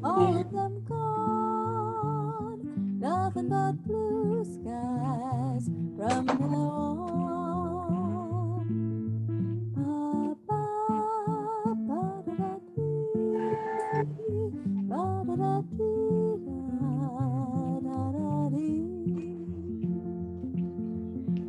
all of them gone. Nothing but blue skies from now on. Ba-ba-ba-da-da-dee, ba-da-da-dee-da-da-da-dee.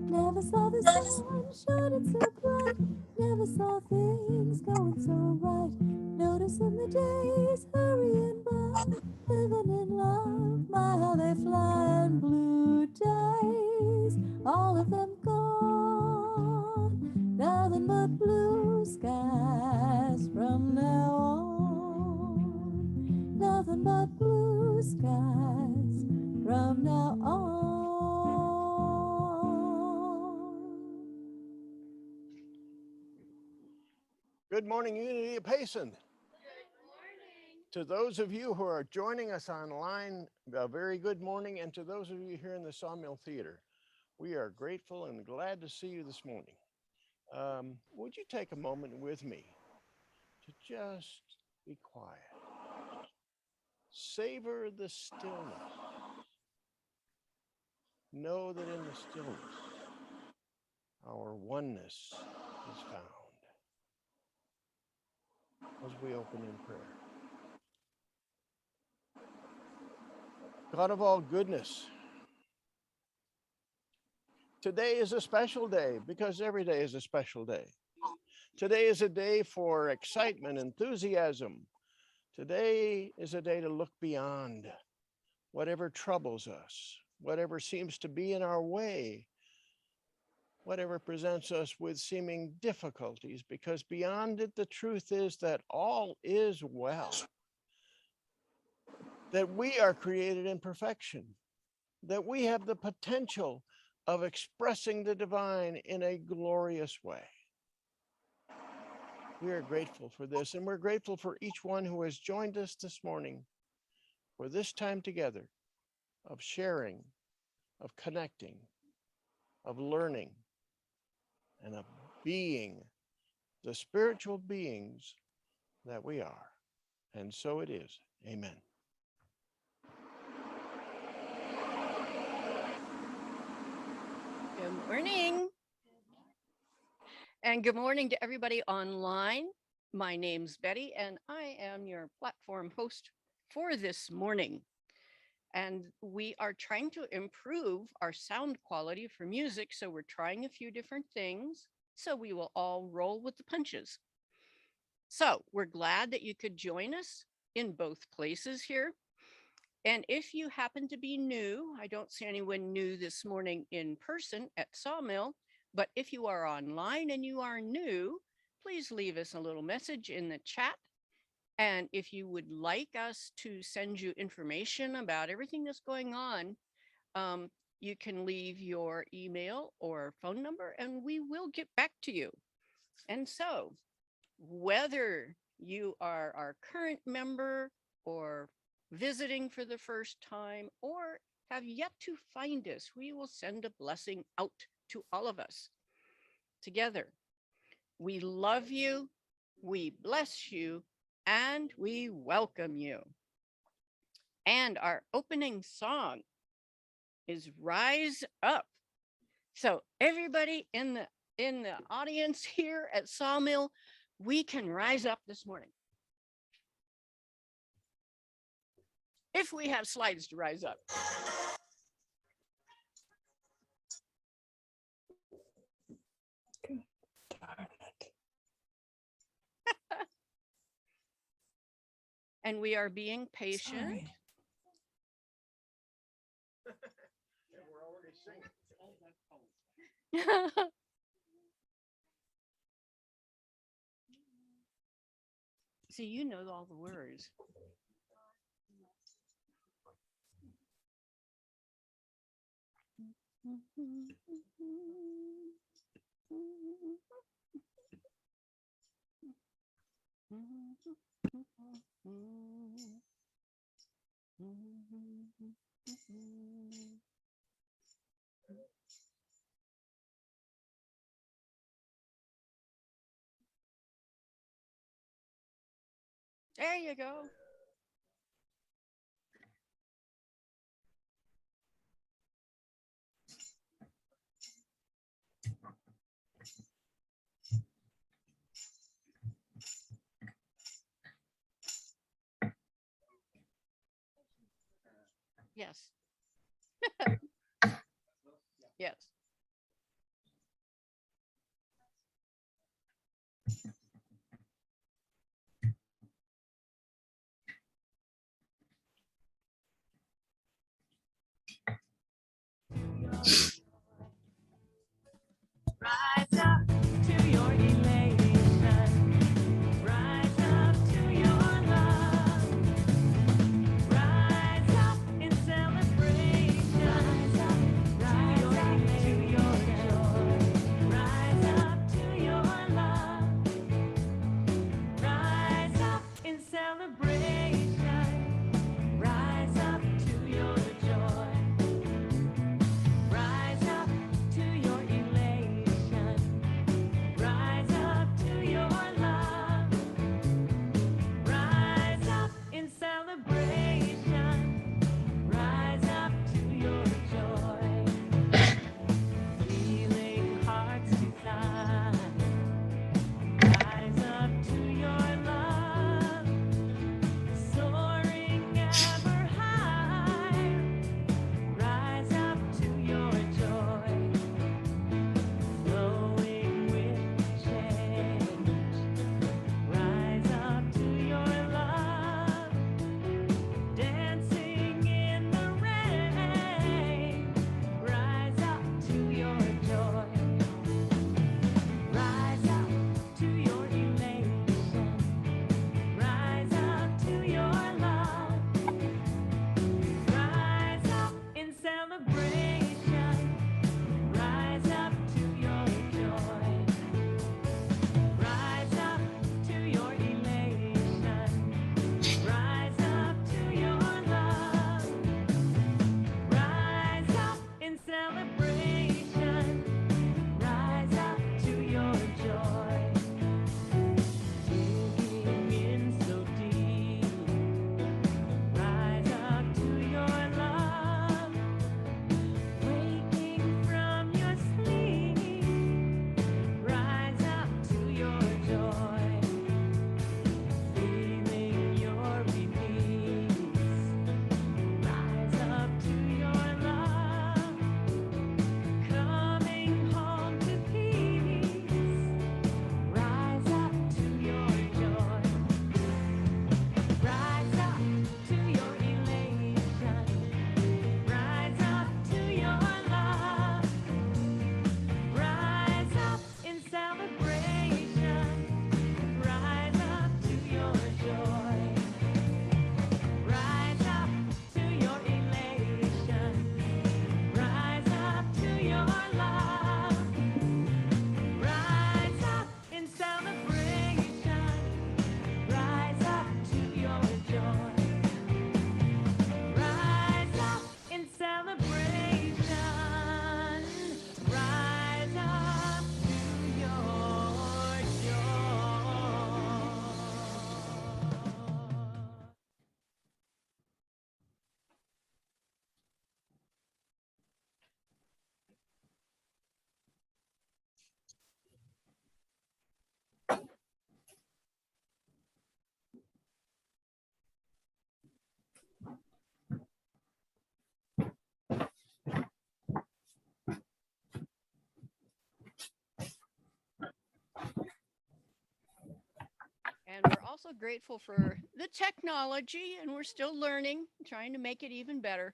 Never saw the sun shining so bright. Never saw things going so right. Noticing the days hurrying by. Living in love, my how they fly. And blue days, all of them gone. Nothing but blue skies from now on. Nothing but blue skies from now on. Good morning, Unity of Payson. To those of you who are joining us online, a very good morning. And to those of you here in the Sawmill Theater, we are grateful and glad to see you this morning. Would you take a moment with me to just be quiet? Savor the stillness. Know that in the stillness, our oneness is found. As we open in prayer. God of all goodness, today is a special day because every day is a special day. Today is a day for excitement, enthusiasm. Today is a day to look beyond whatever troubles us, whatever seems to be in our way, whatever presents us with seeming difficulties, because beyond it, the truth is that all is well, that we are created in perfection, that we have the potential of expressing the divine in a glorious way. We are grateful for this, and we're grateful for each one who has joined us this morning for this time together of sharing, of connecting, of learning, and of being the spiritual beings that we are. And so it is. Amen. Good morning. And good morning to everybody online. My name's Betty, and I am your platform host for this morning. And we are trying to improve our sound quality for music, so we're trying a few different things. So we will all roll with the punches. So we're glad that you could join us in both places here. And if you happen to be new, I don't see anyone new this morning in person at Sawmill, but if you are online and you are new, please leave us a little message in the chat. And if you would like us to send you information about everything that's going on, you can leave your email or phone number and we will get back to you. And so whether you are our current member or visiting for the first time or have yet to find us, we will send a blessing out to all of us together. We love you, we bless you, and we welcome you. And our opening song is Rise Up. So everybody in the audience here at Sawmill, we can rise up this morning. If we have slides to rise up. And we are being patient. We're already singing. So you know all the words. There you go. Yes. Yes. Rise up to your elation. Rise up to your love. Rise up in celebration. Rise up to your joy. Rise up to your love. Rise up in celebration. Rise up to your joy. Rise up to your elation. Rise up to your love. Rise up in celebration. Rise up to your joy. Healing hearts desire. Rise up to your love. Soaring ever high. Rise up to your joy. Flowing with change. Rise up to your love. Dancing in the rain. Rise up to your joy. Rise up to your elation. Rise up to your love. Rise up in celebration. Rise up to your joy. Rise up to your elation. Rise up to your love. Rise up in celebration. Rise up to your joy. Digging in so deep. Rise up to your love. Waking from your sleep. Rise up to your joy. Feeling your release. Rise up to your love. Coming home to peace. Rise up to your joy. Rise up to your elation. Rise up to your love. Rise up in celebration. Rise up to your joy. Rise up to your elation. Rise up to your love. Rise up in celebration. Rise up to your joy. Rise up in celebration. Rise up to your joy. And we're also grateful for the technology, and we're still learning, trying to make it even better.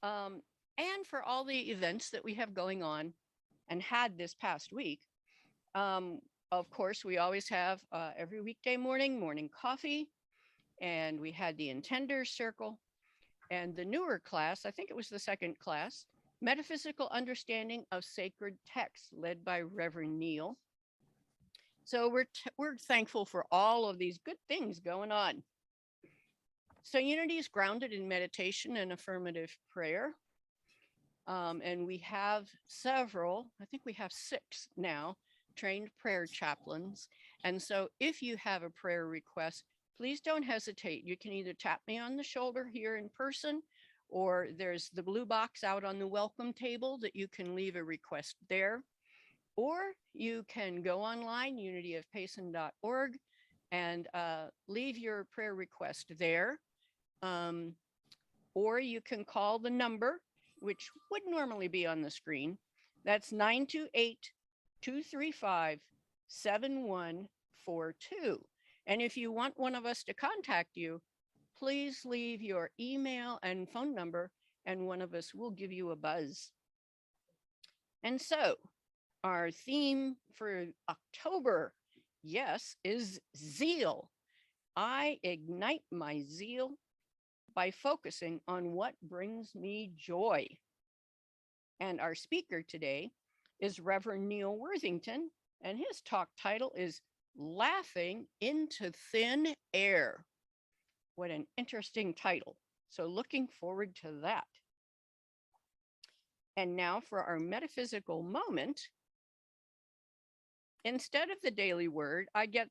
Um, and for all the events that we have going on and had this past week. Um, of course, we always have every weekday morning coffee, and we had the Intender Circle and the newer class. I think it was the second class, Metaphysical Understanding of Sacred Texts, led by Reverend Neal. So we're thankful for all of these good things going on. So unity is grounded in meditation and affirmative prayer. And we have several, I think we have 6 now, trained prayer chaplains. And so if you have a prayer request, please don't hesitate. You can either tap me on the shoulder here in person, or there's the blue box out on the welcome table that you can leave a request there. Or you can go online, unityofpayson.org, and leave your prayer request there. or you can call the number, which would normally be on the screen. That's 928 235 7142. And if you want one of us to contact you, please leave your email and phone number, and one of us will give you a buzz. And so, our theme for October, yes, is zeal. I ignite my zeal by focusing on what brings me joy. And our speaker today is Rev Neal Worthington, and his talk title is Laughing into Thin Air. What an interesting title. So, looking forward to that. And now for our metaphysical moment. Instead of the daily word, I get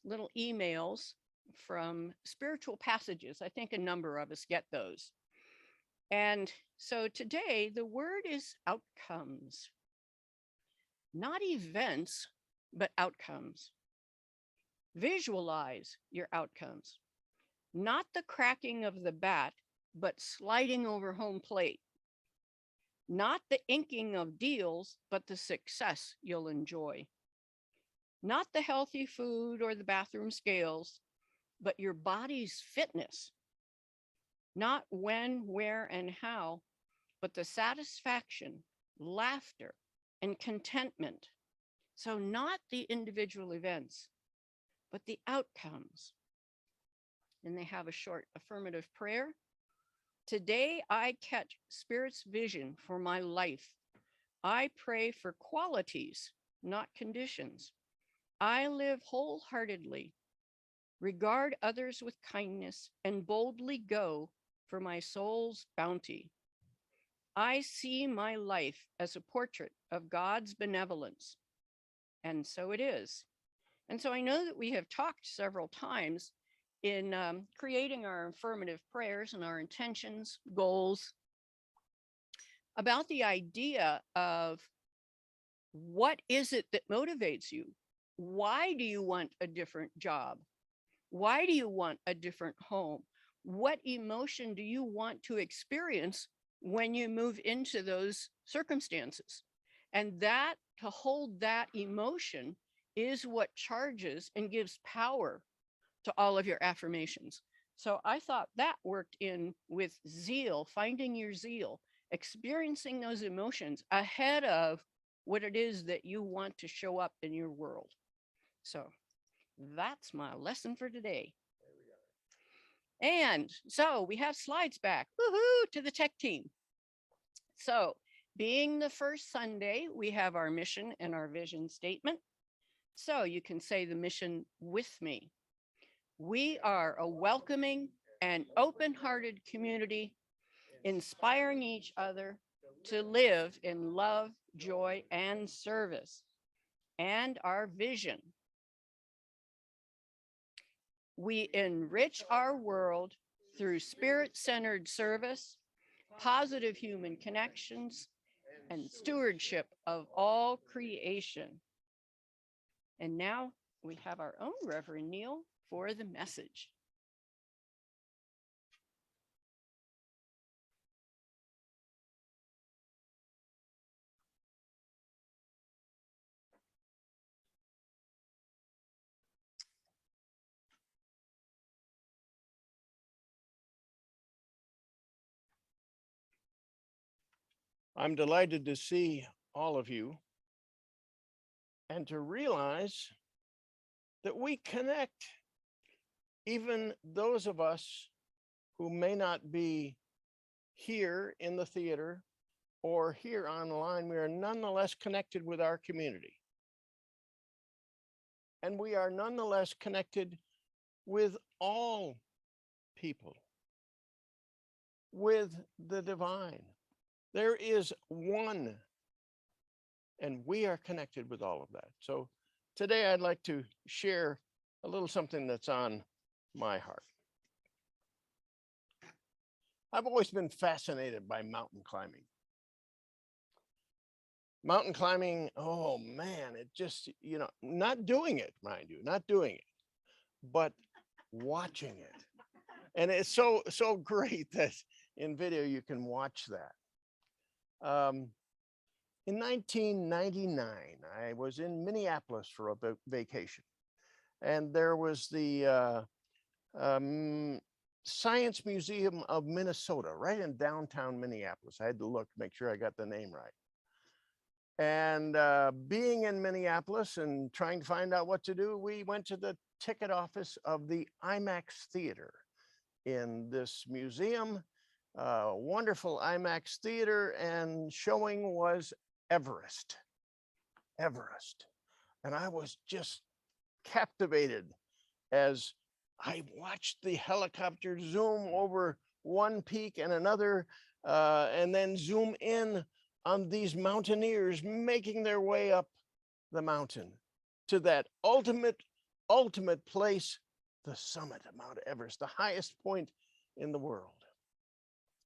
little emails from spiritual passages. I think a number of us get those. And so today, the word is outcomes, not events, but outcomes. Visualize your outcomes, not the cracking of the bat, but sliding over home plate. Not the inking of deals, but the success you'll enjoy. Not the healthy food or the bathroom scales, but your body's fitness. Not when, where, and how, but the satisfaction, laughter, and contentment. So, not the individual events, but the outcomes. And they have a short affirmative prayer. Today, I catch Spirit's vision for my life. I pray for qualities, not conditions. I live wholeheartedly, regard others with kindness, and boldly go for my soul's bounty. I see my life as a portrait of God's benevolence. And so it is. And so I know that we have talked several times in creating our affirmative prayers and our intentions, goals, about the idea of what is it that motivates you? Why do you want a different job? Why do you want a different home? What emotion do you want to experience when you move into those circumstances? And that, to hold that emotion, is what charges and gives power to all of your affirmations. So I thought that worked in with zeal, finding your zeal, experiencing those emotions ahead of what it is that you want to show up in your world. So that's my lesson for today. And so we have slides back. Woohoo to the tech team. So, being the first Sunday, we have our mission and our vision statement. So you can say the mission with me. We are a welcoming and open-hearted community, inspiring each other to live in love, joy, and service. And our vision. We enrich our world through spirit-centered service, positive human connections, and stewardship of all creation. And now we have our own Reverend Neal for the message. I'm delighted to see all of you and to realize that we connect, even those of us who may not be here in the theater or here online. We are nonetheless connected with our community. And we are nonetheless connected with all people, with the divine. There is one, and we are connected with all of that. So today I'd like to share a little something that's on my heart. I've always been fascinated by mountain climbing. Mountain climbing, oh man, it just, not doing it, mind you, not doing it, but watching it. And it's so great that in video you can watch that. In 1999, I was in Minneapolis for a vacation, and there was the um, Science Museum of Minnesota right in downtown Minneapolis. I had to look, make sure I got the name right. And being in Minneapolis and trying to find out what to do, we went to the ticket office of the IMAX Theater in this museum. Wonderful IMAX theater, and showing was Everest. Everest. And I was just captivated as I watched the helicopter zoom over one peak and another, and then zoom in on these mountaineers making their way up the mountain to that ultimate place, the summit of Mount Everest, the highest point in the world,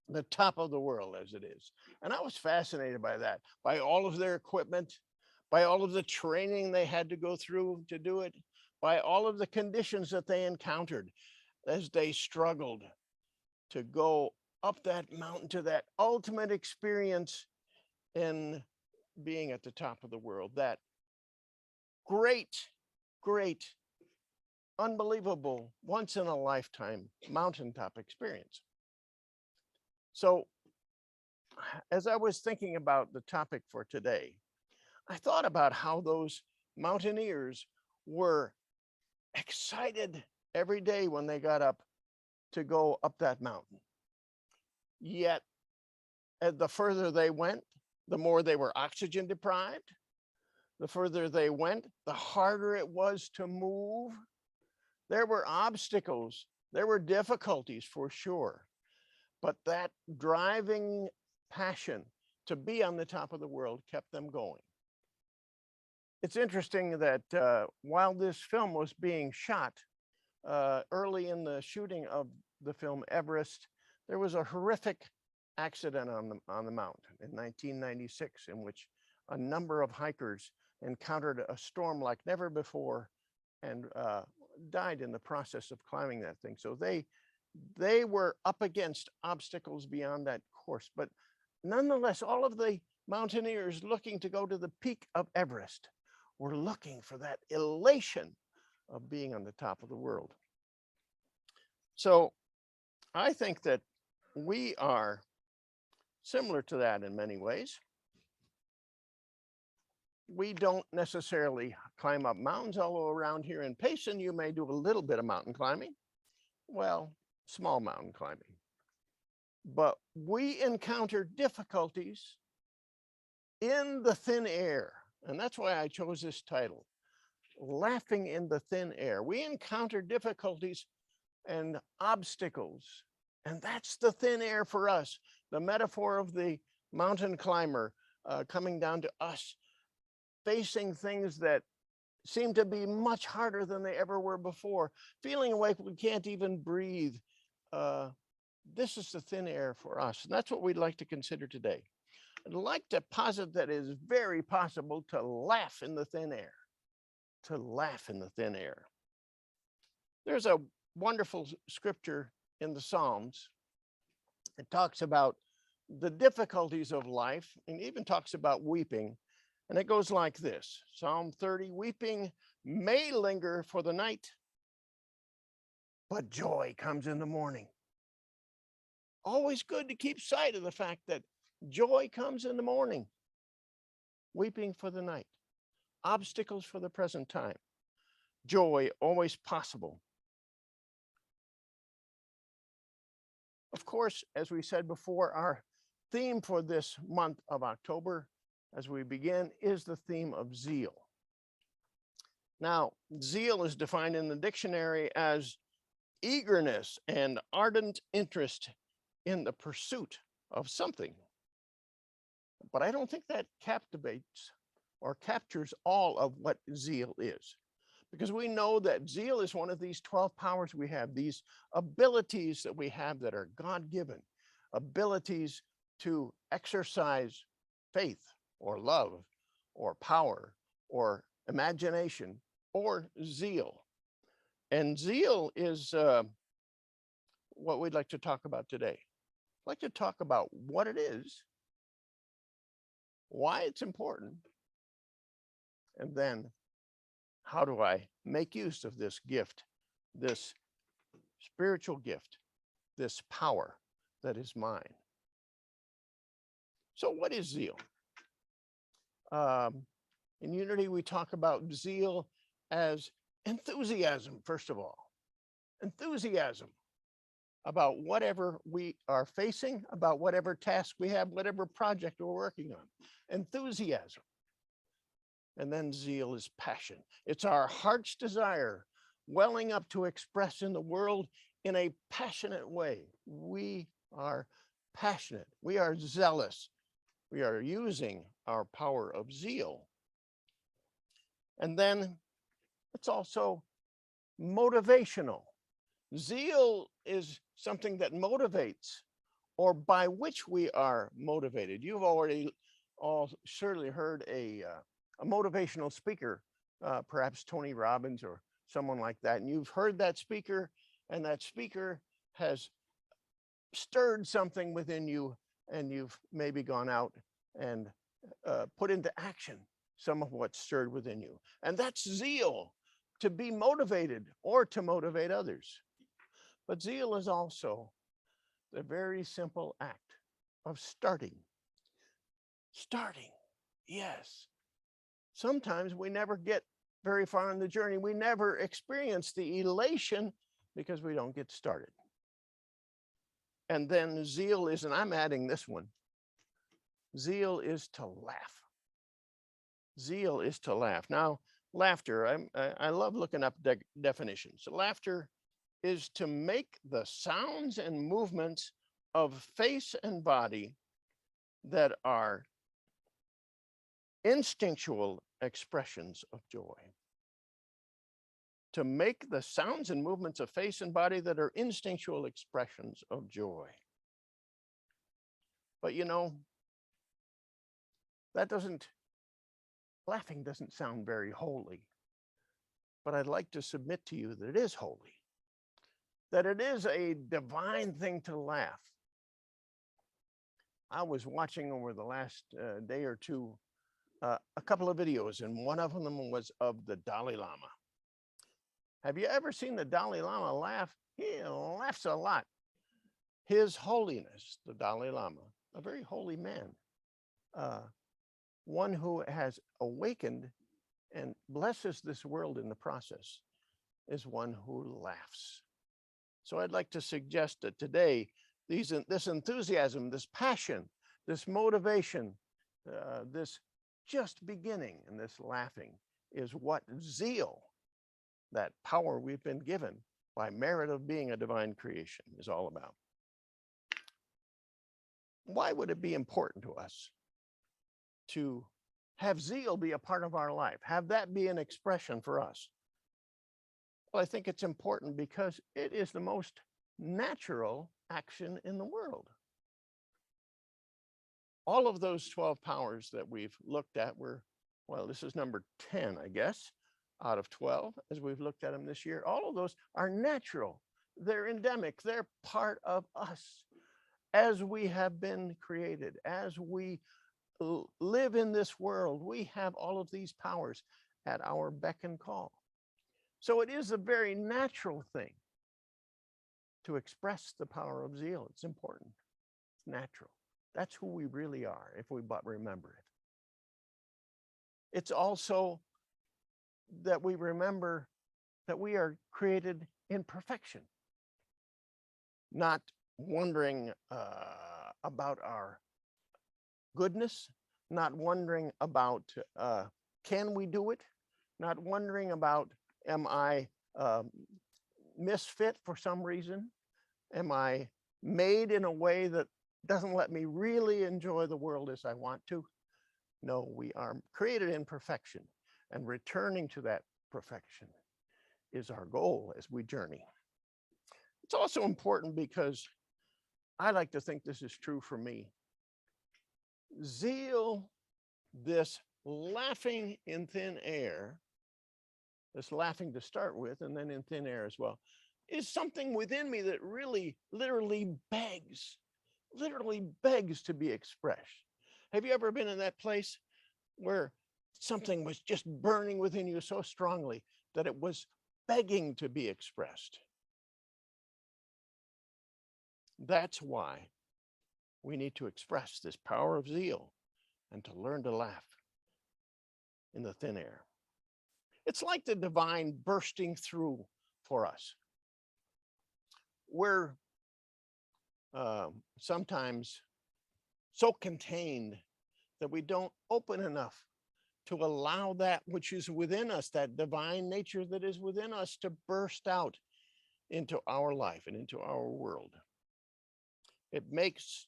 the top of the world as it is. And I was fascinated by that, by all of their equipment, by all of the training they had to go through to do it, by all of the conditions that they encountered as they struggled to go up that mountain to that ultimate experience in being at the top of the world. That great, great, unbelievable, once in a lifetime mountaintop experience. So as I was thinking about the topic for today, I thought about how those mountaineers were excited every day when they got up to go up that mountain. Yet, the further they went, the more they were oxygen deprived. The further they went, the harder it was to move. There were obstacles, there were difficulties for sure, but that driving passion to be on the top of the world kept them going. It's interesting that while this film was being shot, early in the shooting of the film Everest, there was a horrific accident on the mountain in 1996 in which a number of hikers encountered a storm like never before and died in the process of climbing that thing. So they were up against obstacles beyond that course. But nonetheless, all of the mountaineers looking to go to the peak of Everest were looking for that elation of being on the top of the world. So I think that we are similar to that in many ways. We don't necessarily climb up mountains, although around here in Payson, you may do a little bit of mountain climbing. Well, small mountain climbing. But we encounter difficulties in the thin air. And that's why I chose this title, Laughing in the Thin Air. We encounter difficulties and obstacles, and that's the thin air for us. The metaphor of the mountain climber coming down to us, facing things that seem to be much harder than they ever were before, feeling like we can't even breathe. This is the thin air for us, and that's what we'd like to consider today. I'd like to posit that it is very possible to laugh in the thin air, to laugh in the thin air. There's a wonderful scripture in the Psalms. It talks about the difficulties of life and even talks about weeping. And it goes like this, Psalm 30, weeping may linger for the night, but joy comes in the morning. Always good to keep sight of the fact that joy comes in the morning. Weeping for the night, obstacles for the present time, joy always possible. Of course, as we said before, our theme for this month of October, as we begin, is the theme of zeal. Now, zeal is defined in the dictionary as eagerness and ardent interest in the pursuit of something. But I don't think that captivates or captures all of what zeal is, because we know that zeal is one of these 12 powers we have, these abilities that we have that are God-given, abilities to exercise faith or love or power or imagination or zeal. And zeal is what we'd like to talk about today. I'd like to talk about what it is, why it's important, and then how do I make use of this gift, this spiritual gift, this power that is mine. So what is zeal? In Unity, we talk about zeal as enthusiasm, first of all. Enthusiasm about whatever we are facing, about whatever task we have, whatever project we're working on. Enthusiasm. And then zeal is passion. It's our heart's desire welling up to express in the world in a passionate way. We are passionate. We are zealous. We are using our power of zeal. And then it's also motivational. Zeal is something that motivates or by which we are motivated. You've already all surely heard a motivational speaker, perhaps Tony Robbins or someone like that. And you've heard that speaker, and that speaker has stirred something within you, and you've maybe gone out and put into action some of what's stirred within you. And that's zeal, to be motivated or to motivate others. But zeal is also the very simple act of starting. Starting, yes. Sometimes we never get very far in the journey. We never experience the elation because we don't get started. And then zeal is, and I'm adding this one, zeal is to laugh. Zeal is to laugh. Now, laughter, I love looking up definitions. Laughter is to make the sounds and movements of face and body that are instinctual expressions of joy. To make the sounds and movements of face and body that are instinctual expressions of joy. But you know, laughing doesn't sound very holy. But I'd like to submit to you that it is holy, that it is a divine thing to laugh. I was watching over the last day or two a couple of videos, and one of them was of the Dalai Lama. Have you ever seen the Dalai Lama laugh? He laughs a lot. His Holiness, the Dalai Lama, a very holy man, one who has awakened and blesses this world in the process, is one who laughs. So I'd like to suggest that today, this enthusiasm, this passion, this motivation, this just beginning and this laughing is what zeal, that power we've been given by merit of being a divine creation, is all about. Why would it be important to us to have zeal be a part of our life, have that be an expression for us? Well, I think it's important because it is the most natural action in the world. All of those 12 powers that we've looked at were, well, this is number 10, I guess, out of 12, as we've looked at them this year. All of those are natural. They're endemic. They're part of us as we have been created, as we live in this world. We have all of these powers at our beck and call. So it is a very natural thing to express the power of zeal. It's important. It's natural. That's who we really are, if we but remember it. It's also that we remember that we are created in perfection, not wondering about our goodness, not wondering about can we do it, not wondering about am I misfit for some reason, am I made in a way that doesn't let me really enjoy the world as I want to. No, we are created in perfection, and returning to that perfection is our goal as we journey. It's also important because I like to think this is true for me. Zeal, this laughing in thin air, this laughing to start with, and then in thin air as well. is something within me that really literally begs to be expressed. Have you ever been in that place where something was just burning within you so strongly that it was begging to be expressed? That's why we need to express this power of zeal and to learn to laugh in the thin air. It's like the divine bursting through for us. We're sometimes so contained that we don't open enough to allow that which is within us, that divine nature that is within us, to burst out into our life and into our world. It makes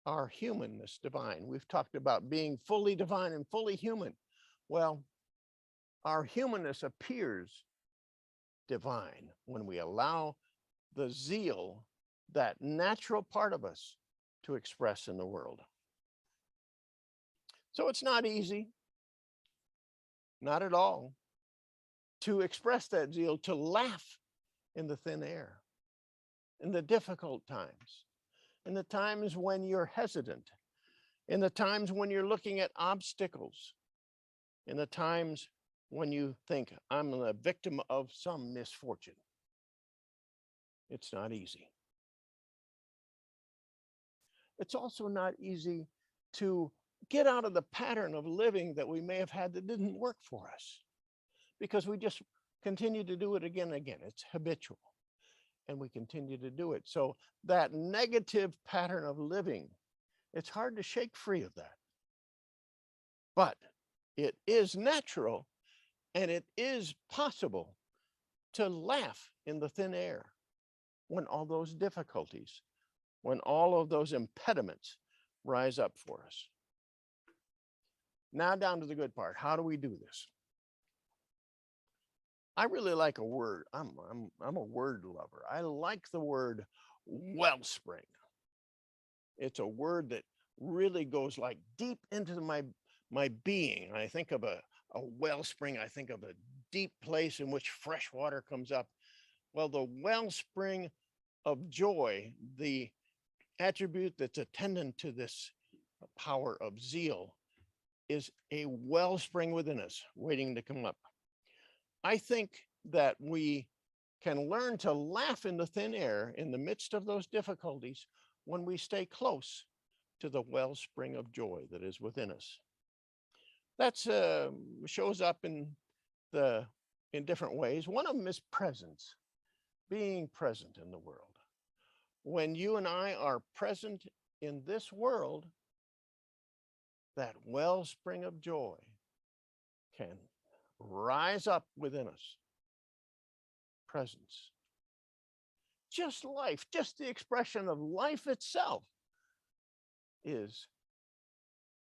our humanness divine. We've talked about being fully divine and fully human. Well, our humanness appears divine when we allow the zeal, that natural part of us, to express in the world. So it's not easy, not at all, to express that zeal, to laugh in the thin air, in the difficult times, in the times when you're hesitant, in the times when you're looking at obstacles, in the times when you think, I'm a victim of some misfortune. It's not easy. It's also not easy to get out of the pattern of living that we may have had that didn't work for us, because we just continue to do it again and again. It's habitual, and we continue to do it. So that negative pattern of living, it's hard to shake free of that. But it is natural, and it is possible to laugh in the thin air when all those difficulties, when all of those impediments rise up for us. Now down to the good part. How do we do this? I really like a word. I'm a word lover. I like the word wellspring. It's a word that really goes like deep into my being. I think of a wellspring. I think of a deep place in which fresh water comes up. Well, the wellspring of joy, the attribute that's attendant to this power of zeal, is a wellspring within us waiting to come up. I think that we can learn to laugh in the thin air in the midst of those difficulties when we stay close to the wellspring of joy that is within us. That shows up in different ways. One of them is presence, being present in the world. When you and I are present in this world, that wellspring of joy can rise up within us. Presence. Just life, just the expression of life itself is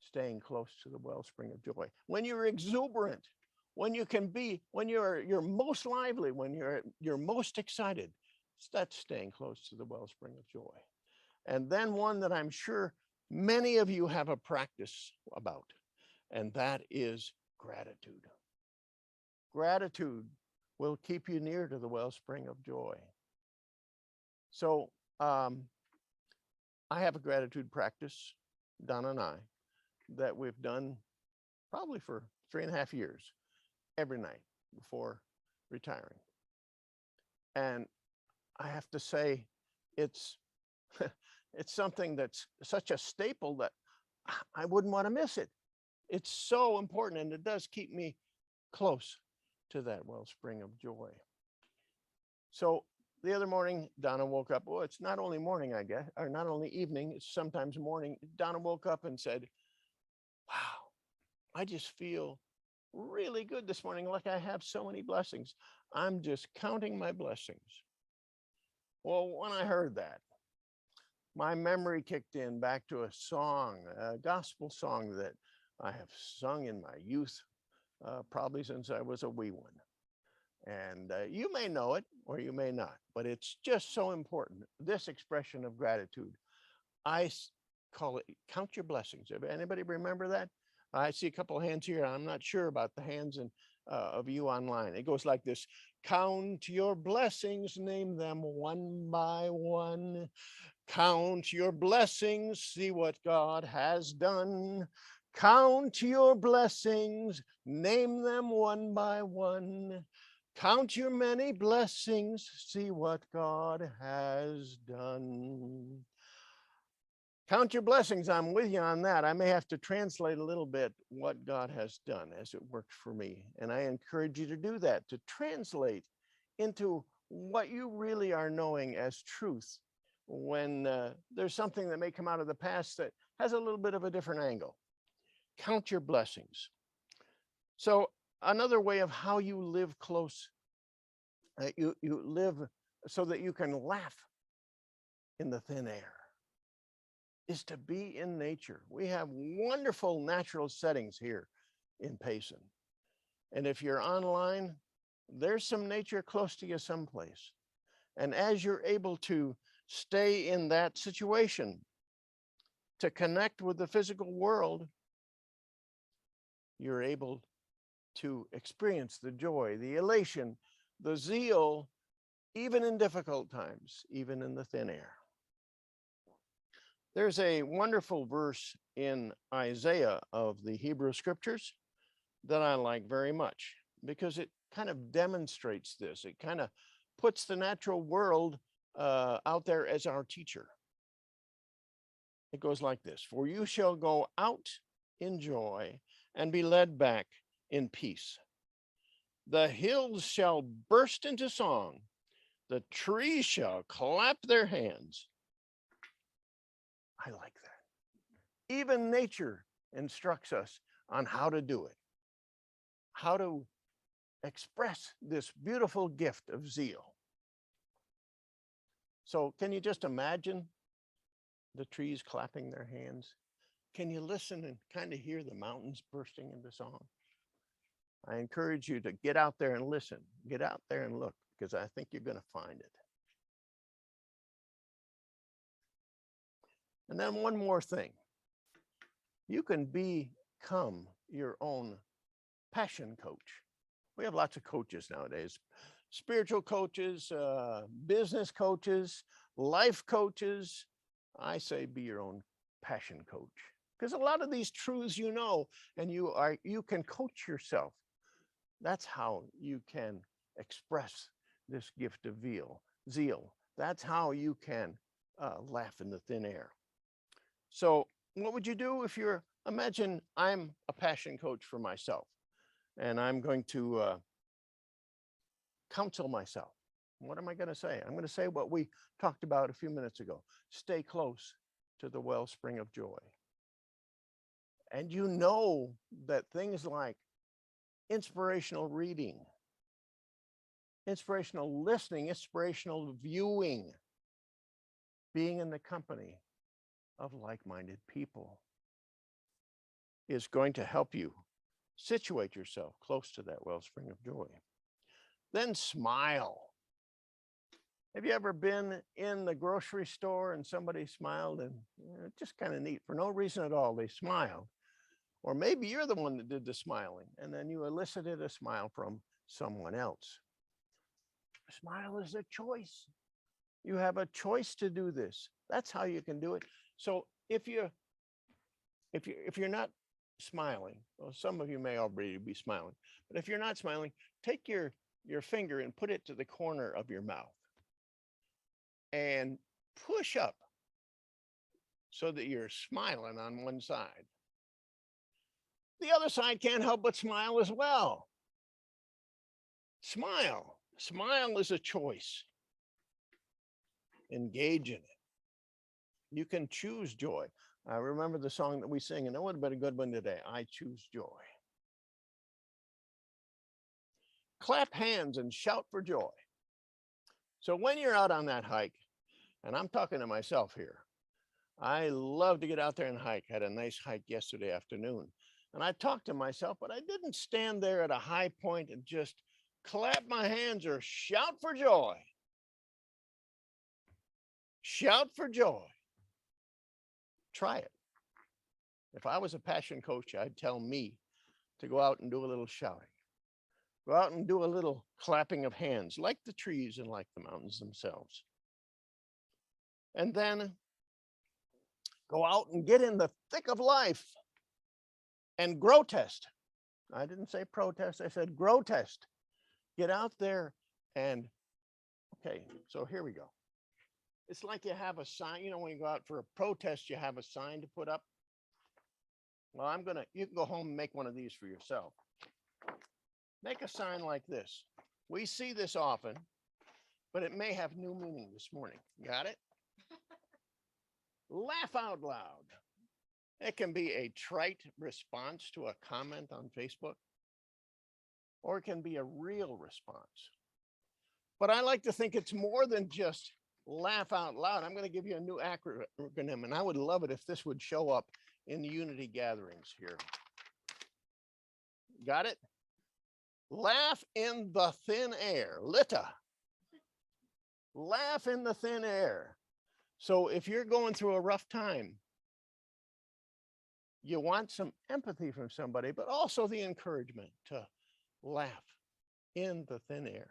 staying close to the wellspring of joy. When you're exuberant, when you can be, when you're most lively, when you're most excited, that's staying close to the wellspring of joy. And then one that I'm sure many of you have a practice about, and that is gratitude. Gratitude will keep you near to the wellspring of joy. So I have a gratitude practice, Donna and I, that we've done probably for 3.5 years, every night before retiring. And I have to say, it's it's something that's such a staple that I wouldn't want to miss it. It's so important, and it does keep me close to that wellspring of joy. So the other morning, Donna woke up. Well, it's not only morning, I guess, or not only evening, it's sometimes morning. Donna woke up and said, wow, I just feel really good this morning, like I have so many blessings. I'm just counting my blessings. Well, when I heard that, my memory kicked in back to a song, a gospel song that I have sung in my youth, probably since I was a wee one. And you may know it or you may not, but it's just so important. This expression of gratitude, I call it count your blessings. Anybody remember that? I see a couple of hands here. I'm not sure about the hands of you online. It goes like this: count your blessings, name them one by one. Count your blessings, see what God has done. Count your blessings, name them one by one. Count your many blessings, see what God has done. Count your blessings. I'm with you on that. I may have to translate a little bit what God has done as it works for me. And I encourage you to do that, to translate into what you really are knowing as truth when there's something that may come out of the past that has a little bit of a different angle. Count your blessings. So another way of how you live close, you live so that you can laugh in the thin air, is to be in nature. We have wonderful natural settings here in Payson. And if you're online, there's some nature close to you someplace. And as you're able to stay in that situation, to connect with the physical world, you're able to experience the joy, the elation, the zeal, even in difficult times, even in the thin air. There's a wonderful verse in Isaiah of the Hebrew scriptures that I like very much because it kind of demonstrates this. It kind of puts the natural world out there as our teacher. It goes like this: for you shall go out in joy and be led back in peace. The hills shall burst into song. The trees shall clap their hands. I like that. Even nature instructs us on how to do it, how to express this beautiful gift of zeal. So can you just imagine the trees clapping their hands? Can you listen and kind of hear the mountains bursting into song? I encourage you to get out there and listen, get out there and look, because I think you're going to find it. And then one more thing. You can become your own passion coach. We have lots of coaches nowadays: spiritual coaches, business coaches, life coaches. I say be your own passion coach, because a lot of these truths you know, and you can coach yourself. That's how you can express this gift of zeal. That's how you can laugh in the thin air. So what would you do if imagine I'm a passion coach for myself, and I'm going to counsel myself. What am I going to say? I'm going to say what we talked about a few minutes ago: stay close to the wellspring of joy. And you know that things like inspirational reading, inspirational listening, inspirational viewing, being in the company of like-minded people is going to help you situate yourself close to that wellspring of joy. Then smile. Have you ever been in the grocery store and somebody smiled, and just kind of neat, for no reason at all, they smiled? Or maybe you're the one that did the smiling, and then you elicited a smile from someone else. A smile is a choice. You have a choice to do this. That's how you can do it. So if you're not smiling, well, some of you may already be smiling, but if you're not smiling, take your finger and put it to the corner of your mouth and push up so that you're smiling on one side. The other side can't help but smile as well. Smile. Smile is a choice. Engage in it. You can choose joy. I remember the song that we sing, and it would have been a good one today: I choose joy. Clap hands and shout for joy. So when you're out on that hike, and I'm talking to myself here, I love to get out there and hike. Had a nice hike yesterday afternoon. And I talked to myself, but I didn't stand there at a high point and just clap my hands or shout for joy. Shout for joy. Try it. If I was a passion coach, I'd tell me to go out and do a little shouting. Go out and do a little clapping of hands, like the trees and like the mountains themselves. And then go out and get in the thick of life and grow test. I didn't say protest, I said grow test. Get out there and, okay, so here we go. It's like you have a sign, you know, when you go out for a protest, you have a sign to put up. Well, you can go home and make one of these for yourself. Make a sign like this. We see this often, but it may have new meaning this morning. Got it? Laugh out loud. It can be a trite response to a comment on Facebook, or it can be a real response. But I like to think it's more than just laugh out loud. I'm going to give you a new acronym, and I would love it if this would show up in the Unity gatherings here. Got it? Laugh in the thin air, LITA. Laugh in the thin air. So if you're going through a rough time, you want some empathy from somebody, but also the encouragement to laugh in the thin air.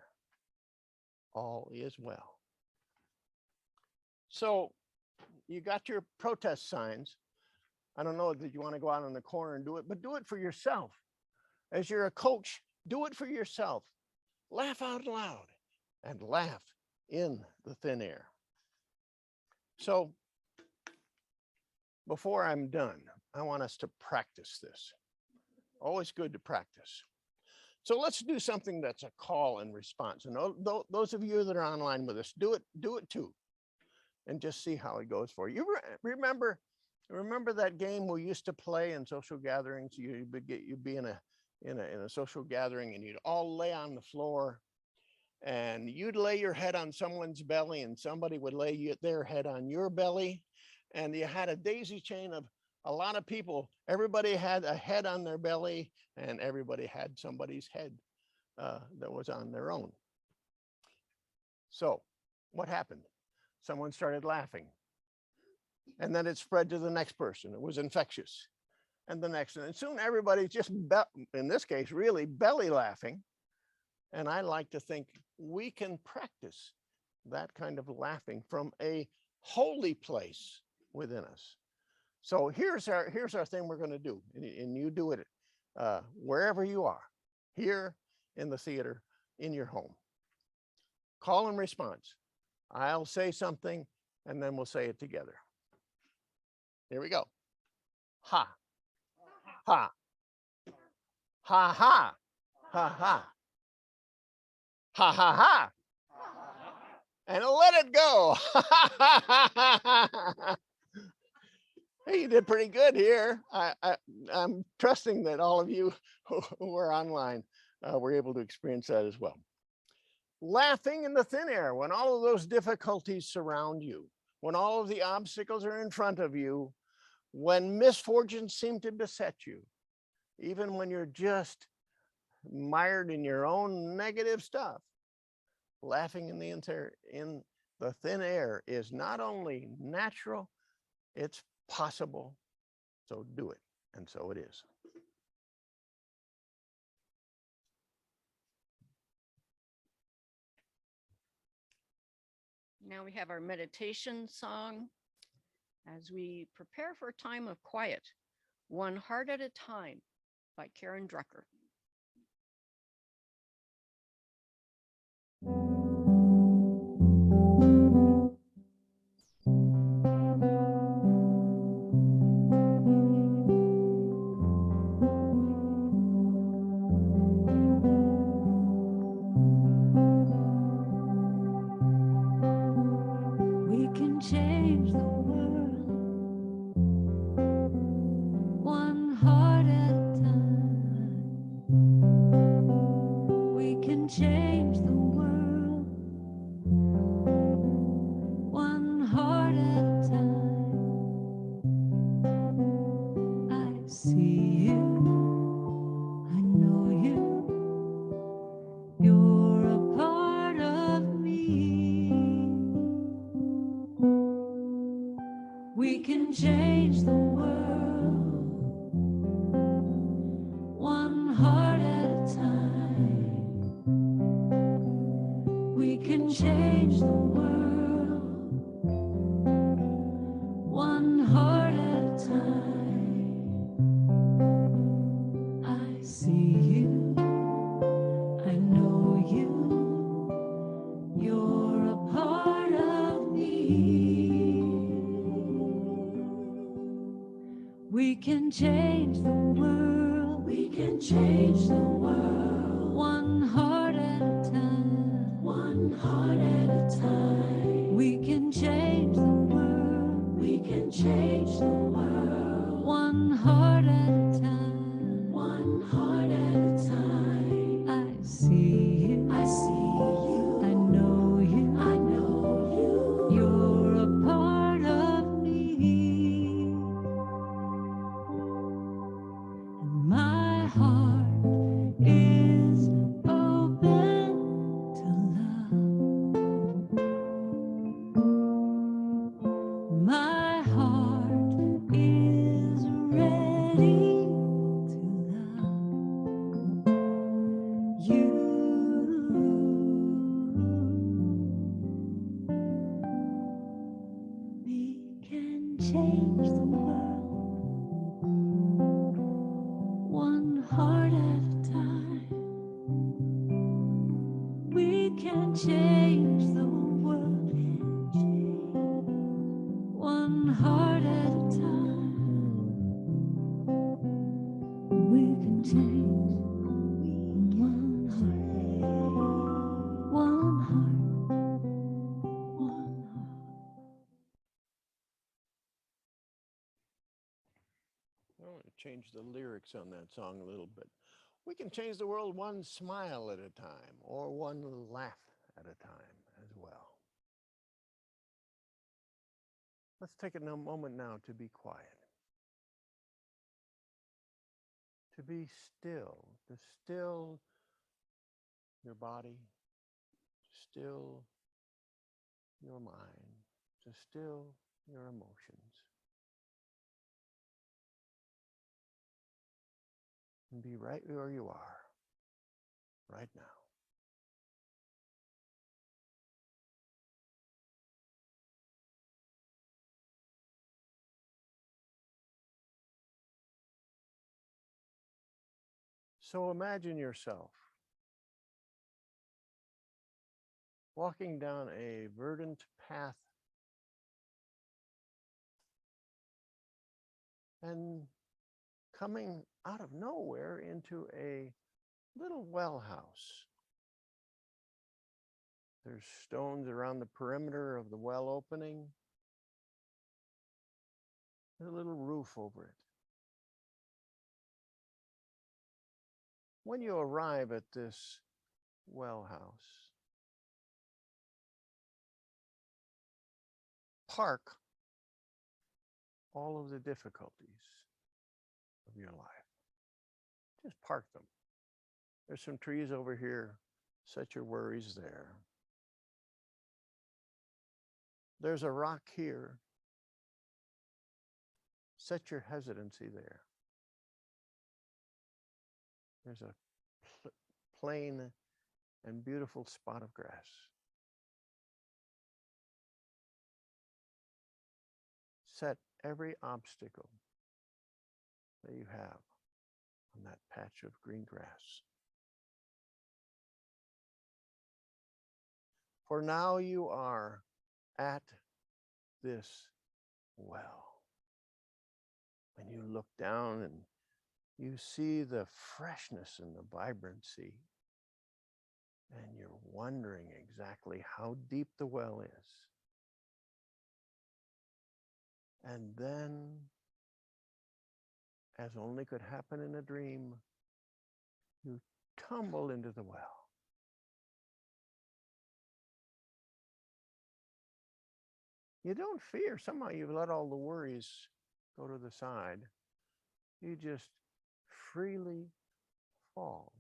All is well. So you got your protest signs. I don't know that you want to go out on the corner and do it, but do it for yourself. As you're a coach, do it for yourself. Laugh out loud and laugh in the thin air. So before I'm done, I want us to practice this. Always good to practice. So let's do something that's a call and response. And those of you that are online with us, do it too, and just see how it goes for you. Remember that game we used to play in social gatherings? You'd be in a social gathering, and you'd all lay on the floor, and you'd lay your head on someone's belly, and somebody would lay their head on your belly, and you had a daisy chain of a lot of people. Everybody had a head on their belly, and everybody had somebody's head that was on their own. So what happened? Someone started laughing, and then it spread to the next person. It was infectious, and the next, and soon everybody's just, in this case, really belly laughing. And I like to think we can practice that kind of laughing from a holy place within us. So here's our thing we're going to do, and you do it wherever you are, here in the theater, in your home. Call and response. I'll say something, and then we'll say it together. Here we go. Ha, ha, ha, ha, ha, ha, ha, ha, ha, and let it go. Hey, you did pretty good here. I'm trusting that all of you who are online were able to experience that as well. Laughing in the thin air when all of those difficulties surround you, when all of the obstacles are in front of you, when misfortunes seem to beset you, even when you're just mired in your own negative stuff. Laughing in the thin air is not only natural, it's possible. So do it. And so it is. Now we have our meditation song as we prepare for a time of quiet, One Heart at a Time by Karen Drucker. We can change the world, one heart at a time. We can change the world, one heart at a time. I see you, I know you, you're a part of me. We can change the world, one heart at a time. We can change the world. We can change the world. One heart at a time. One heart at a time. We can change the world. We can change the world. One heart at a time. One heart at a time. I see you. I see you. I know you. I know you. You're a part of me. And my heart is open to love. My heart is ready to love you. We can change the world one heart at a time. We can change the world one heart at a time. We can change one heart, one heart, one heart. I want to change the lyrics on that song a little bit. We can change the world one smile at a time or one laugh at a time as well. Let's take a moment now to be quiet, to be still, to still your body, to still your mind, to still your emotions, and be right where you are right now. So imagine yourself walking down a verdant path and coming out of nowhere into a little well house. There's stones around the perimeter of the well opening. There's a little roof over it. When you arrive at this well house, park all of the difficulties of your life. Just park them. There's some trees over here. Set your worries there. There's a rock here. Set your hesitancy there. There's a plain and beautiful spot of grass. Set every obstacle that you have on that patch of green grass. For now you are at this well. When you look down and you see the freshness and the vibrancy, and you're wondering exactly how deep the well is. And then, as only could happen in a dream, you tumble into the well. You don't fear. Somehow you've let all the worries go to the side. You just freely fall.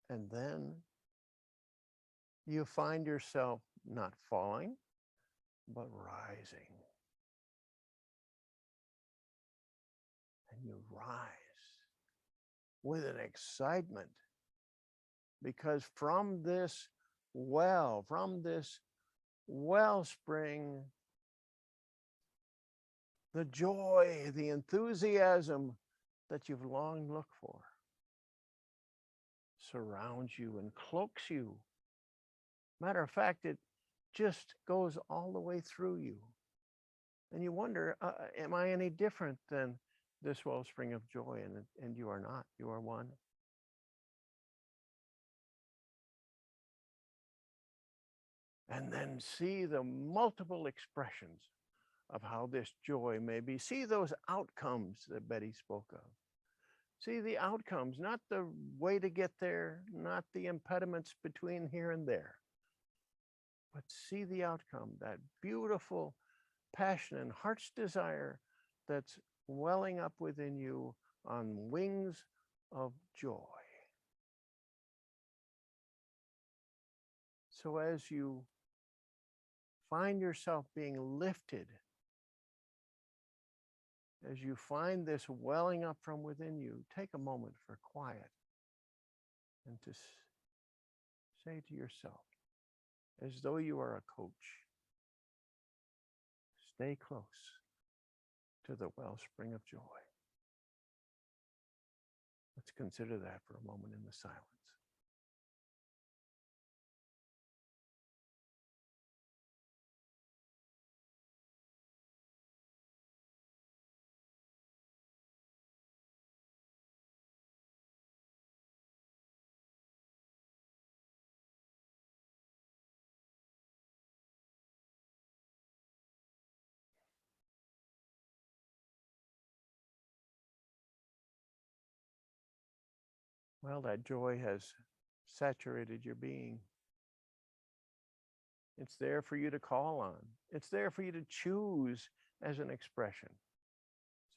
And then you find yourself not falling, but rising. And you rise with an excitement, because from this wellspring, the joy, the enthusiasm that you've long looked for surrounds you and cloaks you. Matter of fact, it just goes all the way through you And you wonder, am I any different than this wellspring of joy? And you are not. You are one. And then see the multiple expressions of how this joy may be. See those outcomes that Betty spoke of. See the outcomes, not the way to get there, not the impediments between here and there, but see the outcome, that beautiful passion and heart's desire that's welling up within you on wings of joy. So as you find yourself being lifted, as you find this welling up from within you, take a moment for quiet and to say to yourself, as though you are a coach, stay close to the wellspring of joy. Let's consider that for a moment in the silence. Well, that joy has saturated your being. It's there for you to call on. It's there for you to choose as an expression.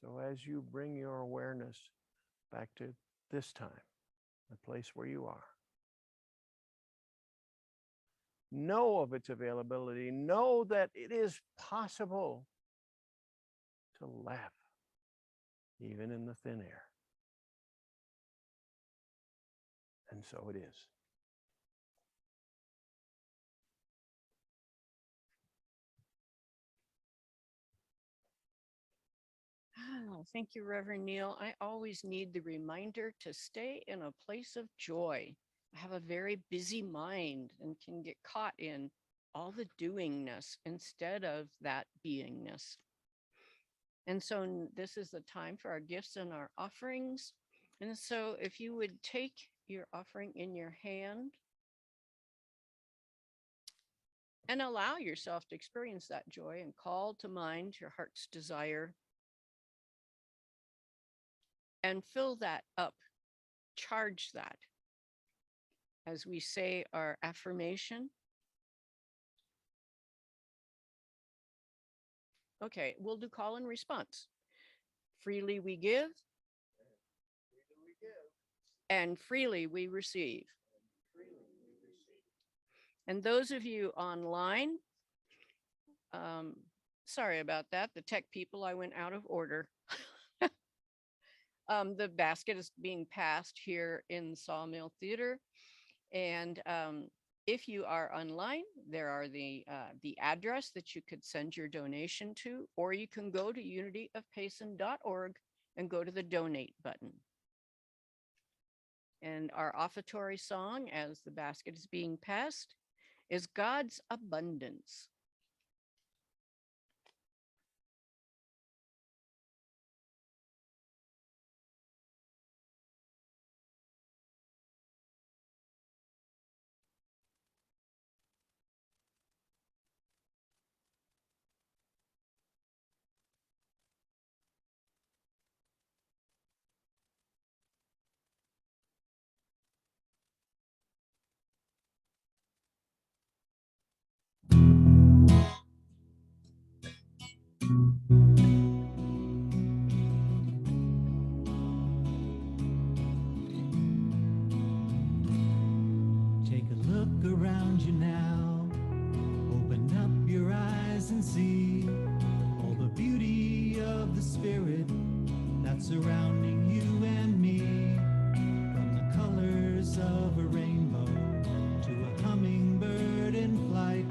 So as you bring your awareness back to this time, the place where you are, know of its availability. Know that it is possible to laugh even in the thin air. And so it is. Oh, thank you, Reverend Neal. I always need the reminder to stay in a place of joy. I have a very busy mind and can get caught in all the doingness instead of that beingness. And so this is the time for our gifts and our offerings. And so if you would take your offering in your hand and allow yourself to experience that joy and call to mind your heart's desire and fill that up, charge that as we say our affirmation. Okay, we'll do call and response. Freely we give, and freely we receive. And those of you online, sorry about that. The tech people, I went out of order. The basket is being passed here in Sawmill Theater. And if you are online, there are the address that you could send your donation to, or you can go to unityofpayson.org and go to the donate button. And our offertory song, as the basket is being passed, is God's Abundance. Take a look around you now. Open up your eyes and see all the beauty of the Spirit that's surrounding you and me. From the colors of a rainbow to a hummingbird in flight,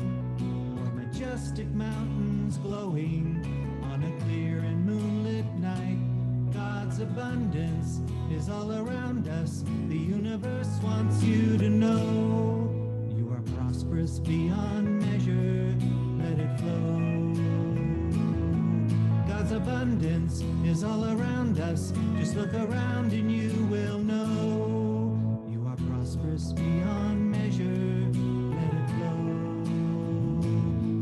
or majestic mountains glowing on a clear and moonlit night. God's abundance is all around us. The universe wants you to know you are prosperous beyond measure. Let it flow. God's abundance is all around us. Just look around and you will know you are prosperous beyond measure. Let it flow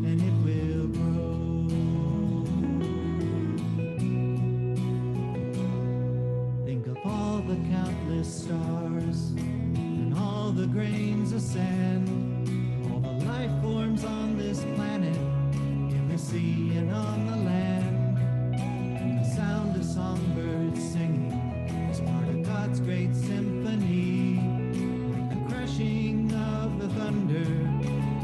and it will grow. Think of all the countless stars and all the grains of sand, all the life forms on this planet, in the sea and on the land. And the sound of songbirds singing is part of God's great symphony, like the crashing of the thunder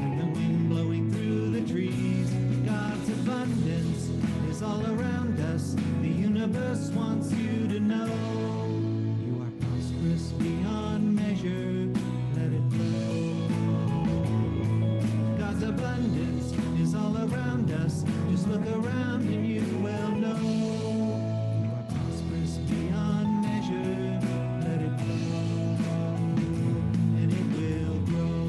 and the wind blowing through the trees. God's abundance is all around us. The universe wants you to know you are prosperous beyond measure. Let it flow. God's abundance is all around us. Just look around and you will know you are prosperous beyond measure. Let it flow and it will grow.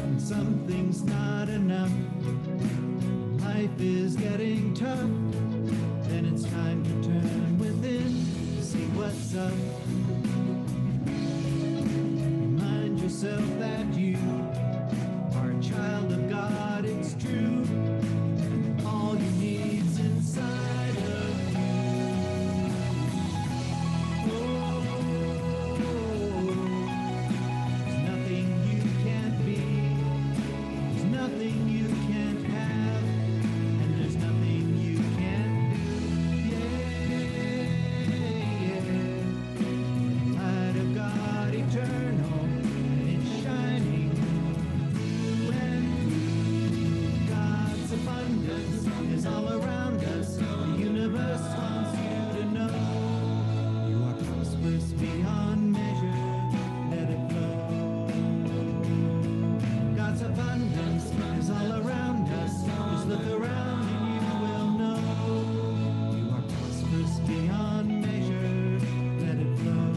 When something's not enough, life is getting tough, then it's time to turn within to see what's up. Remind yourself that you are a child of God, it's true. All you need's inside of you. Oh, there's nothing you can't be. There's nothing you can't have. And there's nothing you can't do. Yeah. The light of God eternal, and it's shining through and through. God's abundance is all around us. The universe wants you to know you are prosperous beyond measure. Let it flow. God's abundance is all around us. Just look around and you will know you are prosperous beyond measure. Let it flow.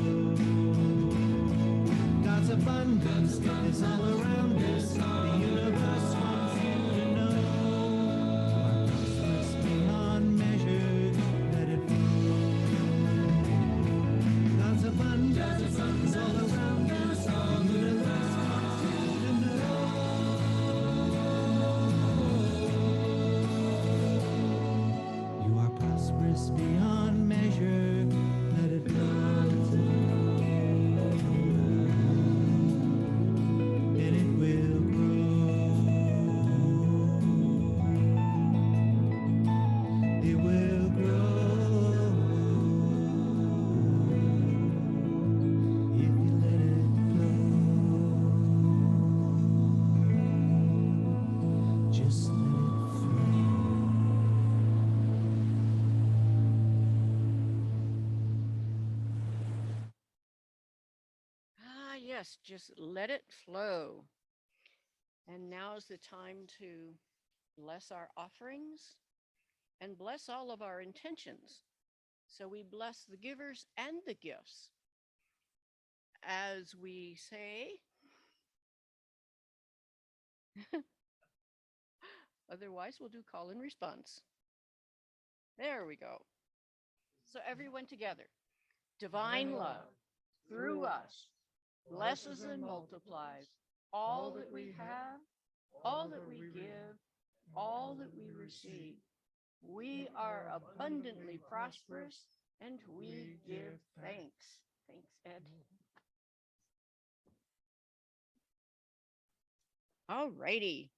God's abundance is all around us. The universe wants you to know you are prosperous beyond measure. Let it flow. God's abundance is all around us. The universe wants you to know you are prosperous beyond measure. Let it flow. And it will grow. It will grow if you let it flow. Just let it flow. Ah, yes, just let it flow. And now's the time to bless our offerings and bless all of our intentions. So we bless the givers and the gifts. As we say, otherwise, we'll do call and response. There we go. So, everyone together. Divine love through us blesses and multiplies all that we have, all that we give, all that we receive. We are abundantly prosperous and we give thanks. Thanks, Ed. All righty.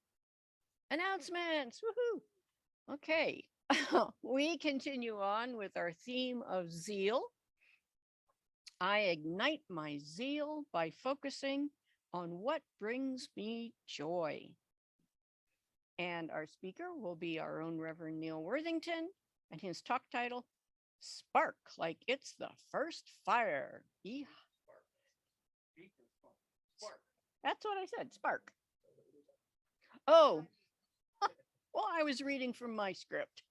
Announcements. Woohoo. Okay. We continue on with our theme of zeal. I ignite my zeal by focusing on what brings me joy. And our speaker will be our own Reverend Neal Worthington, and his talk title, Spark Like It's the First Fire. Yeehaw. That's what I said, spark. Oh, well, I was reading from my script.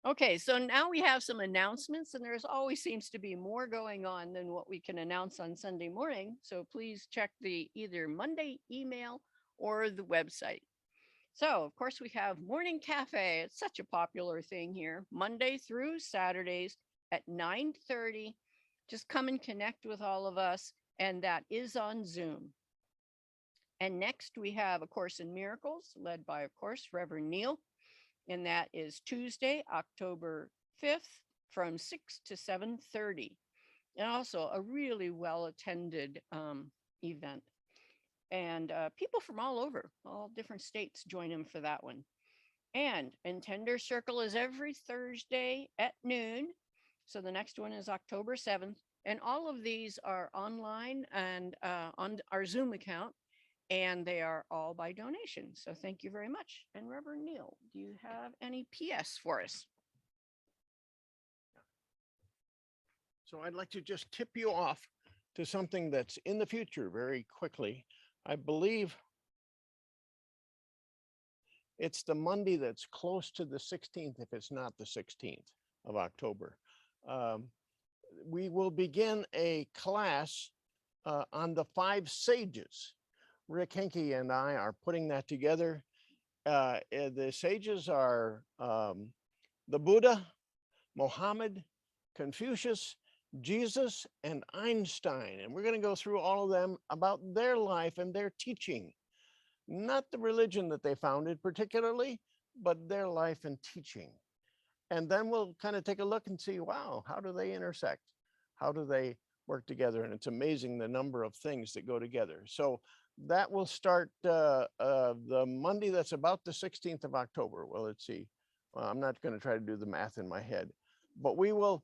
Okay, so now we have some announcements, and there's always seems to be more going on than what we can announce on Sunday morning. So please check the either Monday email or the website. So, of course, we have morning cafe. It's such a popular thing here, Monday through Saturdays at 9:30. Just come and connect with all of us, and that is on Zoom. And next we have A Course in Miracles, led by, of course, Reverend Neal, and that is Tuesday, October 5th from 6 to 7:30. And also a really well attended event. And people from all over, all different states join him for that one. And Intender Circle is every Thursday at noon. So the next one is October 7th. And all of these are online and on our Zoom account, and they are all by donation. So thank you very much. And Reverend Neal, do you have any PS for us? So I'd like to just tip you off to something that's in the future very quickly. I believe it's the Monday that's close to the 16th, if it's not the 16th of October. We will begin a class on the 5 sages. Rick Henke and I are putting that together. The sages are the Buddha, Mohammed, Confucius, Jesus, and Einstein. And we're going to go through all of them about their life and their teaching. Not the religion that they founded particularly, but their life and teaching. And then we'll kind of take a look and see, wow, how do they intersect? How do they work together? And it's amazing the number of things that go together. So that will start the Monday that's about the 16th of October. Well, let's see. Well, I'm not going to try to do the math in my head, but we will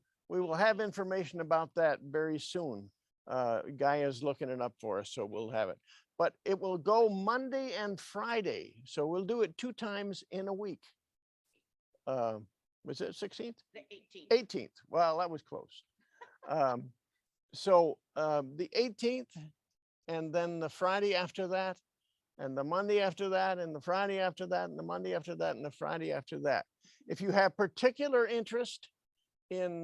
have information about that very soon. Guy is looking it up for us, so we'll have it. But it will go Monday and Friday. So we'll do it 2 times in a week. Was it 16th? The 18th. 18th. Well, that was close. So the 18th, and then the Friday after that, and the Monday after that, and the Friday after that, and the Monday after that, and the Friday after that. If you have particular interest in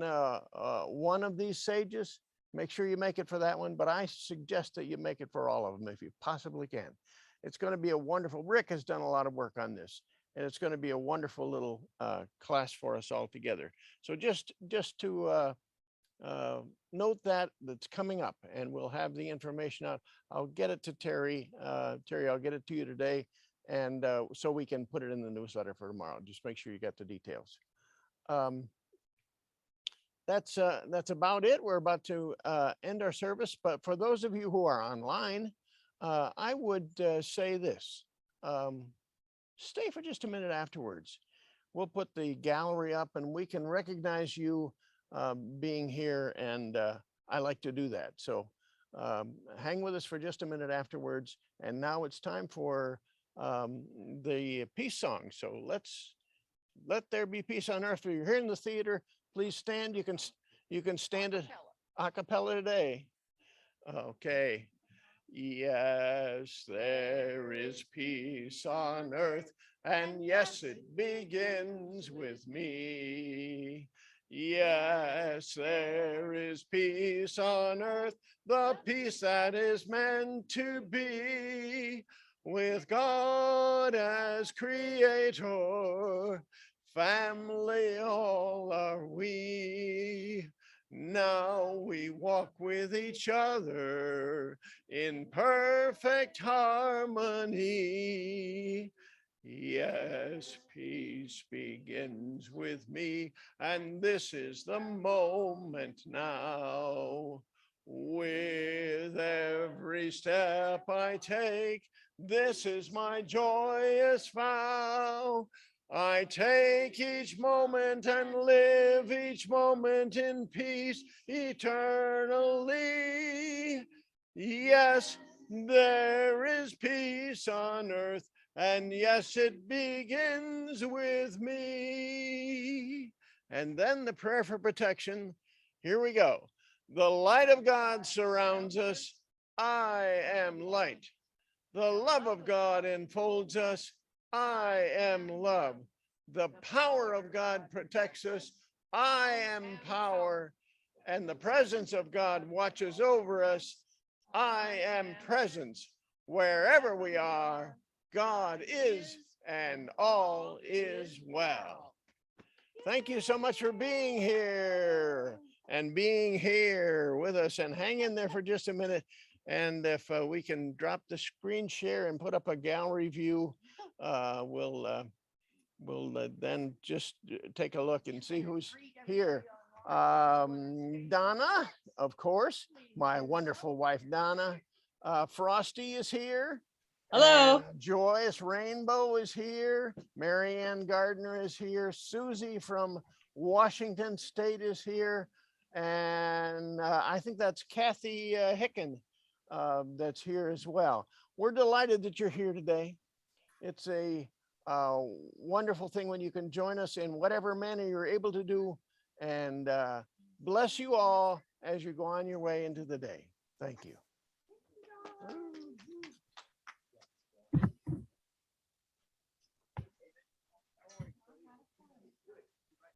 one of these sages, make sure you make it for that one. But I suggest that you make it for all of them if you possibly can. It's going to be a wonderful, Rick has done a lot of work on this, and it's going to be a wonderful little class for us all together. So just to note that's coming up, and we'll have the information out. I'll get it to Terry. Terry, I'll get it to you today, and so we can put it in the newsletter for tomorrow. Just make sure you get the details. That's about it. We're about to end our service, but for those of you who are online, I would say this. Stay for just a minute afterwards. We'll put the gallery up and we can recognize you being here, and I like to do that. So hang with us for just a minute afterwards. And now it's time for the peace song. So let there be peace on earth. If you're here in the theater, please stand. You can stand it a cappella today. Okay. Yes, there is peace on earth, and yes, it begins with me. Yes, there is peace on earth, the peace that is meant to be, with God as creator, family all are we. Now we walk with each other in perfect harmony. Yes, peace begins with me, and this is the moment now. With every step I take, this is my joyous vow. I take each moment and live each moment in peace eternally. Yes, there is peace on earth, and yes, it begins with me. And then the prayer for protection. Here we go. The light of God surrounds us. I am light. The love of God enfolds us. I am love. The power of God protects us. I am power. And the presence of God watches over us. I am presence. Wherever we are, God is and all is well. Thank you so much for being here and being here with us, and hang in there for just a minute. And if we can drop the screen share and put up a gallery view, we'll then just take a look and see who's here. Donna, of course, my wonderful wife, Donna. Frosty is here. Hello. And Joyous Rainbow is here. Marianne Gardner is here. Susie from Washington State is here. And I think that's Kathy Hicken that's here as well. We're delighted that you're here today. It's a wonderful thing when you can join us in whatever manner you're able to do. And bless you all as you go on your way into the day. Thank you.